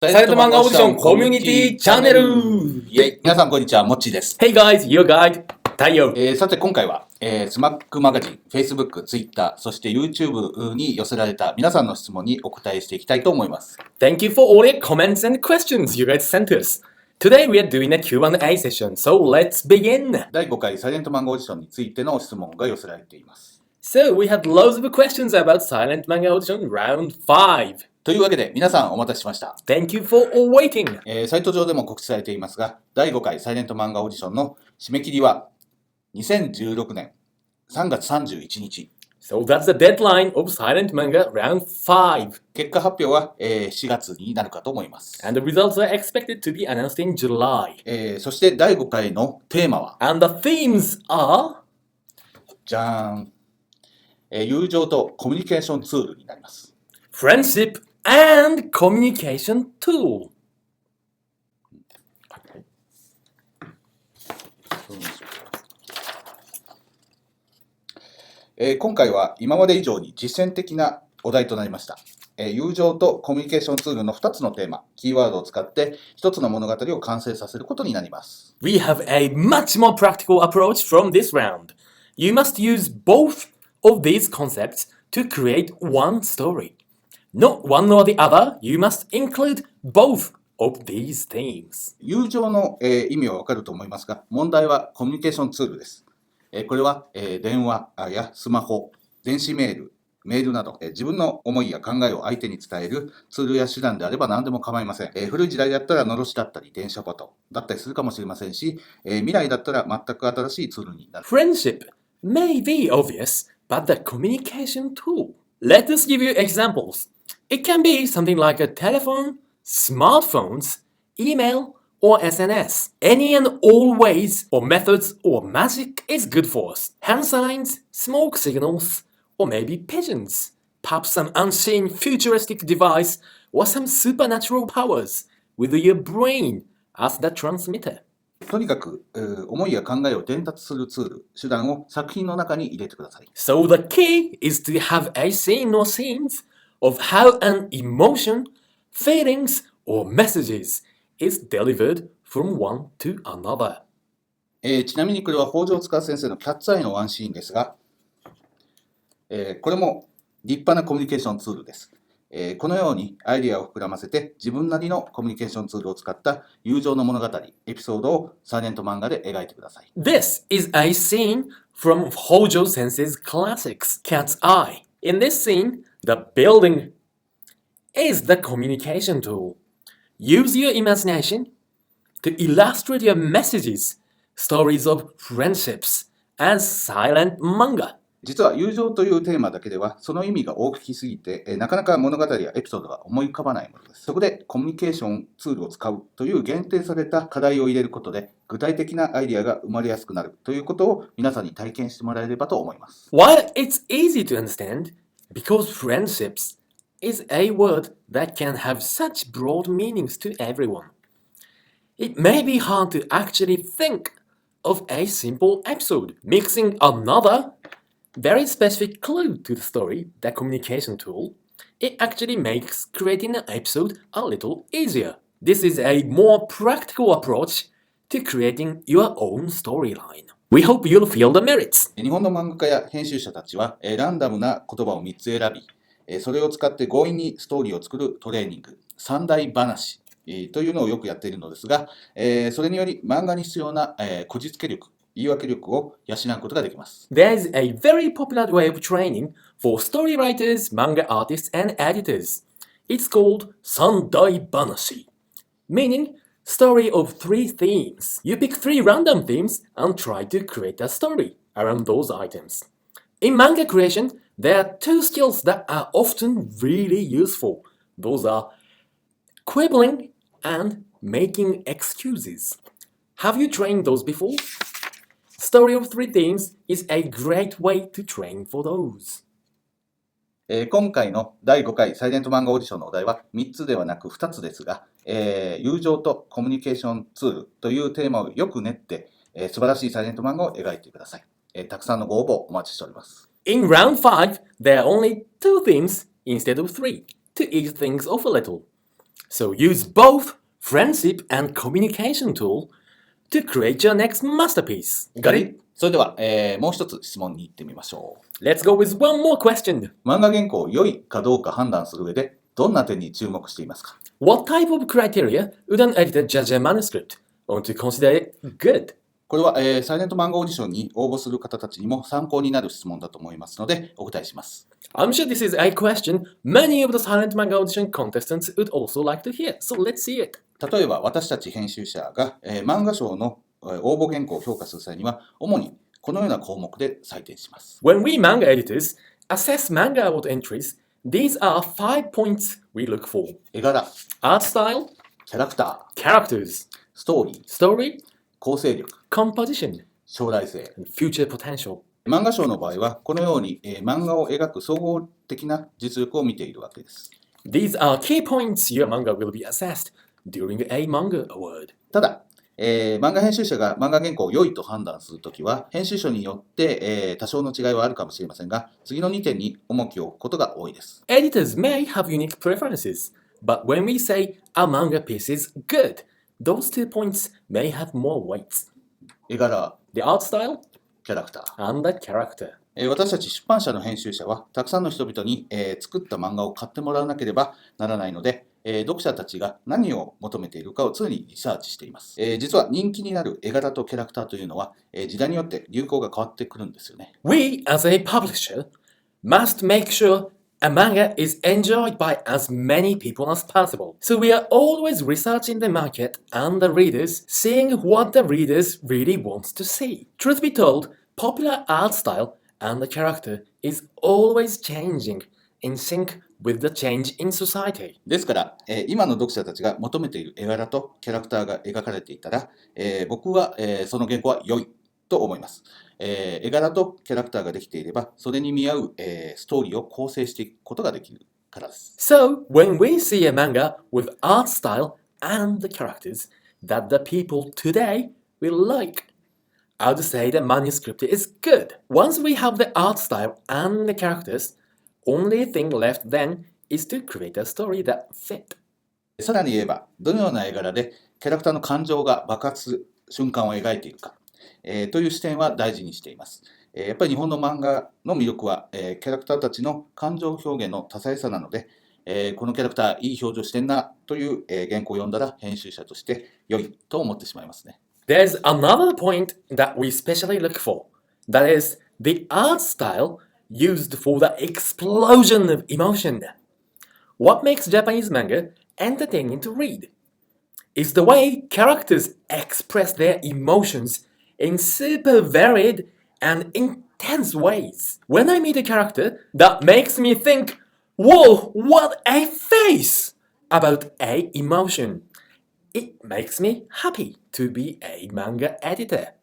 サイレント漫画オーディションコミュニティチャンネルイェイ。皆さんこんにちは、もっちーです。Hey guys, your guide, 太陽。さて今回は、スマックマガジン、Facebook、Twitter、そして YouTube に寄せられた皆さんの質問にお答えしていきたいと思います。Thank you for all your comments and questions you guys sent us. Today we are doing a Q&A session, so let's begin. 第5回サイレント漫画オーディションについての質問が寄せられています。So we had loads of questions about Silent Manga Audition Round 5. というわけで皆さんお待たせしました。Thank you for all waiting. サイト上でも告知されていますが、第5回サイレント漫画オーディションの締め切りは2016年3月31日。So that's the deadline of Silent Manga Round 5. 結果発表は4月になるかと思います。And the results are expected to be announced in July. そして第5回のテーマは And the themes are じゃーん、友情とコミュニケーションツールになります。Friendship and Communication Tool. 今回は今まで以上に実践的なお題となりました。友情とコミュニケーションツールの2つのテーマ、キーワードを使って1つの物語を完成させることになります。We have a much more practical approach from this round. You must use both of these concepts to create one story. Not one or the other, you must include both of these themes. 友情の、意味はわかると思いますが、問題はコミュニケーションツールです。これは、電話やスマホ、電子メールなど、自分の思いや考えを相手に伝えるツールや手段であれば何でも構いません。古い時代だったらのろしだったり電車バトだったりするかもしれませんし、未来だったら全く新しいツールになる。Friendship may be obvious, but the communication tool. Let us give you examples. It can be something like a telephone, smartphones, email, or SNS. Any and all ways or methods or magic is good for us. Hand signs, smoke signals, or maybe pigeons. Perhaps some unseen futuristic device or some supernatural powers with your brain as the transmitter. とにかく、思いや考えを伝達するツール、手段を作品の中に入れてください。So the key is to have a scene or scenes of how an emotion, feelings, or messages is delivered from one to another. ちなみにこれは北条司先生のキャッツアイのワンシーンですが、これも立派なコミュニケーションツールです。このようにアイデアを膨らませて自分なりのコミュニケーションツールを使った友情の物語、エピソードをサイレント漫画で描いてください。This is a scene from Hojo Sensei's classics, Cat's Eye. In this scene, the building is the communication tool. Use your imagination to illustrate your messages, stories of friendships, as silent manga. 実は友情というテーマだけではその意味が大きすぎて、なかなか物語やエピソードが思い浮かばないものです。そこでコミュニケーションツールを使うという限定された課題を入れることで具体的なアイデアが生まれやすくなるということを皆さんに体験してもらえればと思います。While it's easy to understand, because friendships is a word that can have such broad meanings to everyone, it may be hard to actually think of a simple episode. Mixing another very specific clue to the story, the communication tool, it actually makes creating an episode a little easier. This is a more practical approach to creating your own storyline. We hope you'll feel the merits. 日本の漫画家や編集者たちは、ランダムな言葉を3つ選び、それを使って強引にストーリーを作るトレーニング、三大話、というのをよくやっているのですが、それにより漫画に必要な、こじつけ力、言い訳力を養うことができます。There's a very popular way of training for story writers, manga artists, and editors. It's called Sandai Banashi, meaning story of three themes. You pick three random themes and try to create a story around those items. In manga creation, there are two skills that are often really useful. Those are quibbling and making excuses. Have you trained those before? Story of three themes is a great way to train for those. 今回の第5回サイレント漫画オーディションのお題は3つではなく2つですが、友情とコミュニケーションツールというテーマをよく練って、素晴らしいサイレント漫画を描いてください。たくさんのご応募お待ちしております。In round 5, there are only two themes instead of three, to ease things off a little. So use both friendship and communication tool to create your next masterpiece. Got it? それでは、もう一つ質問に行ってみましょ Let's go with one more question. う。漫画原稿を良いかどうか判断する上で、どんな点に注目していますか？ What type of criteria would an editor judge a manuscript or to consider it good? これは、サイレント漫画オーディションに応募する方たちにも参考になる質問だと思いますので、お答えします。I'm sure this is a question many of the silent manga audition contestants would also like to hear, so let's see it. 例えば、私たち編集者が、漫画賞の応募原稿を評価する際には、主にこのような項目で採点します。When we manga editors assess manga award entries, these are 5 points we look for. 絵柄、 Art style, キャラクター、 characters, ストーリー、 story, 構成力、 composition, 将来性。 and future potential. 漫画賞の場合は、このように、漫画を描く総合的な実力を見ているわけです。These are key points your manga will be assessed during a manga award. ただ、漫画編集者が漫画原稿を良いと判断するときは、編集者によって、多少の違いはあるかもしれませんが、次の2点に重きを置くことが多いです。Editors may have unique preferences, but when we say a manga piece is good, those 2 points may have more weight. 絵柄、 The art style キャラクター。 and the character. 私たち出版社の編集者は、たくさんの人々に、作った漫画を買ってもらわなければならないので、読者たちが何を求めているかを常にリサーチしています。実は人気になる絵柄とキャラクターというのは、時代によって流行が変わってくるんですよね。We, as a publisher, must make sure a manga is enjoyed by as many people as possible. So we are always researching the market and the readers, seeing what the readers really want to see. Truth be told, popular art style and the character is always changing in sync with the change in society. ですから、今の読者たちが求めている絵柄とキャラクターが描かれていたら、僕は、その原稿は良いと思います。絵柄とキャラクターができていれば、それに見合う、ストーリーを構成していくことができるからです。So, when we see a manga with art style and the characters that the people today will like, I would say the manuscript is good. Once we have the art style and the characters, only thing left then is to create a story that fit. さらに言えば、どのような絵柄でキャラクターの感情が爆発する瞬間を描いているか、という視点は大事にしています。やっぱり日本の漫画の魅力は、キャラクターたちの感情表現の多彩さなので、このキャラクターいい表情してんなという、原稿を読んだら編集者として良いと思ってしまいますね。There's another point that we especially look for. That is the art style used for the explosion of emotion. What makes Japanese manga entertaining to read is the way characters express their emotions in super varied and intense ways. When I meet a character that makes me think, whoa, what a face! About a emotion, it makes me happy to be a manga editor.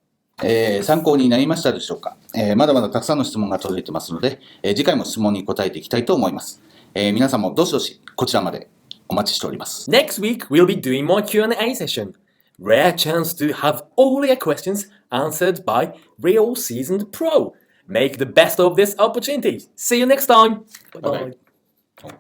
参考になりましたでしょうか？まだまだたくさんの質問が届いてますので、次回も質問に答えていきたいと思います。皆さんもどしどしこちらまでお待ちしております。 Next week, we'll be doing more Q&A session. Rare chance to have all your questions answered by real seasoned pro. Make the best of this opportunity. See you next time. Bye-bye. Okay.